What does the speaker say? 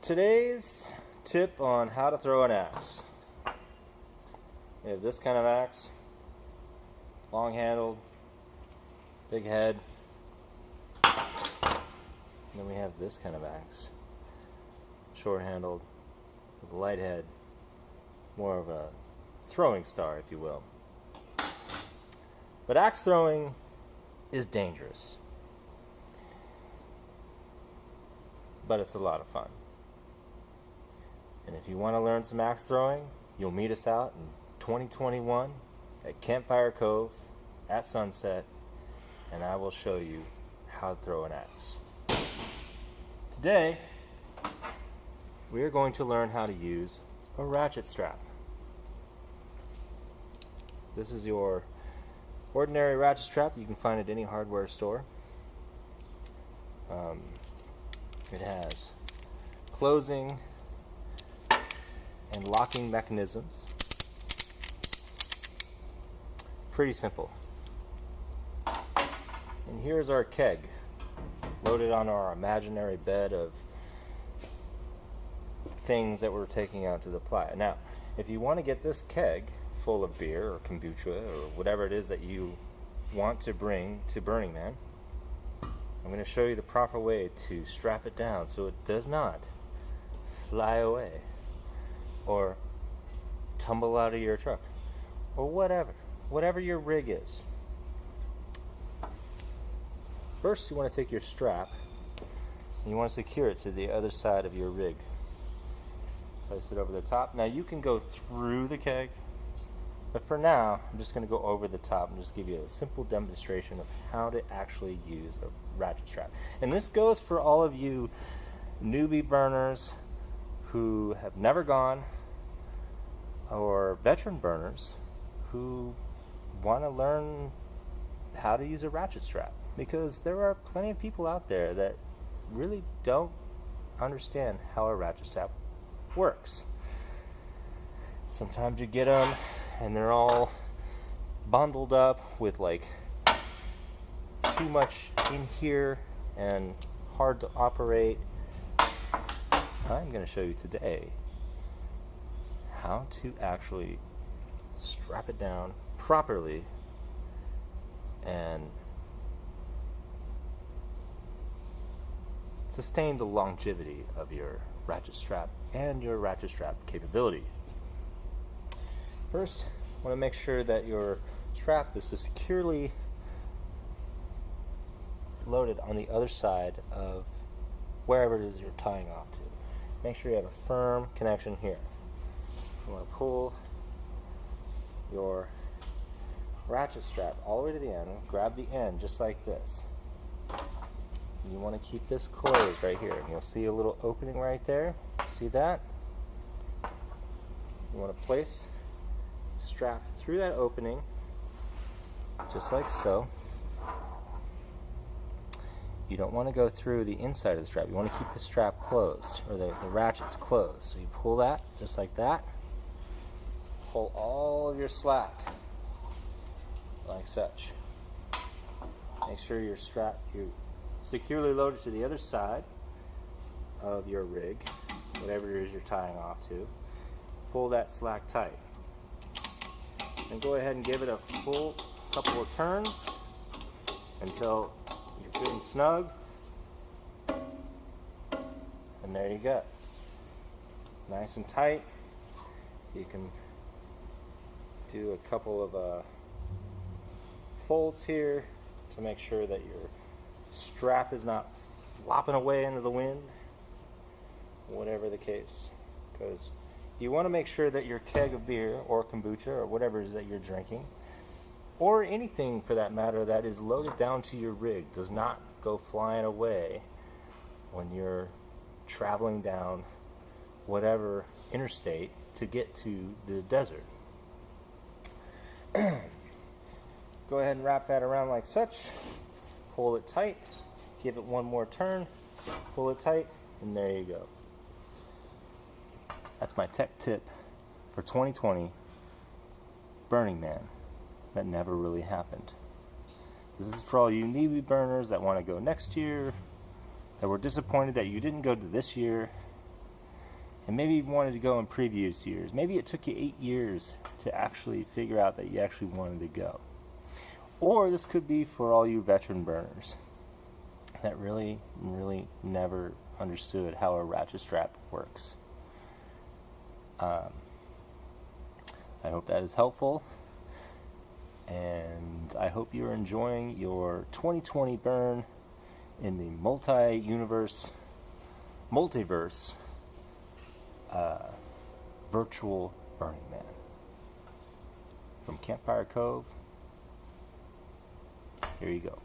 Today's tip on how to throw an axe. We have this kind of axe, long handled, big head. And then we have this kind of axe, short handled, with a light head, more of a throwing star, if you will. But axe throwing is dangerous, but it's a lot of fun. And if you want to learn some axe throwing, you'll meet us out in 2021 at Campfire Cove at sunset, and I will show you how to throw an axe. Today, we are going to learn how to use a ratchet strap. This is your ordinary ratchet strap that you can find at any hardware store. It has closing and locking mechanisms. Pretty simple. And here's our keg loaded on our imaginary bed of things that we're taking out to the playa. Now, if you want to get this keg full of beer or kombucha or whatever it is that you want to bring to Burning Man, I'm going to show you the proper way to strap it down so it does not fly away or tumble out of your truck or whatever your rig is. First, you want to take your strap and you want to secure it to the other side of your rig. Place it over the top. Now you can go through the keg, but for now I'm just going to go over the top and just give you a simple demonstration of how to actually use a ratchet strap. And this goes for all of you newbie burners who have never gone, or veteran burners who want to learn how to use a ratchet strap, because there are plenty of people out there that really don't understand how a ratchet strap works. Sometimes you get them and they're all bundled up with like too much in here and hard to operate. I'm going to show you today how to actually strap it down properly and sustain the longevity of your ratchet strap and your ratchet strap capability. First, I want to make sure that your strap is securely loaded on the other side of wherever it is you're tying off to. Make sure you have a firm connection here. You want to pull your ratchet strap all the way to the end. Grab the end just like this. You want to keep this closed right here. And you'll see a little opening right there. See that? You want to place the strap through that opening just like so. You don't want to go through the inside of the strap. You want to keep the strap closed, or the ratchets closed. So you pull that just like that. Pull all of your slack like such. Make sure your strap you securely loaded to the other side of your rig, whatever it is you're tying off to. Pull that slack tight. And go ahead and give it a full couple of turns until you're good and snug. And there you go. Nice and tight. You can do a couple of folds here to make sure that your strap is not flopping away into the wind, whatever the case, because you want to make sure that your keg of beer or kombucha or whatever it is that you're drinking, or anything for that matter that is loaded down to your rig, does not go flying away when you're traveling down whatever interstate to get to the desert. Go ahead and wrap that around like such. Pull it tight. Give it one more turn. Pull it tight, and there you go. That's my tech tip for 2020 Burning Man that never really happened. This is for all you newbie burners that want to go next year, that were disappointed that you didn't go to this year. And maybe you wanted to go in previous years. Maybe it took you 8 years to actually figure out that you actually wanted to go. Or this could be for all you veteran burners that really, really never understood how a ratchet strap works. I hope that is helpful. And I hope you're enjoying your 2020 burn in the multiverse virtual Burning Man. From Campfire Cove, here you go.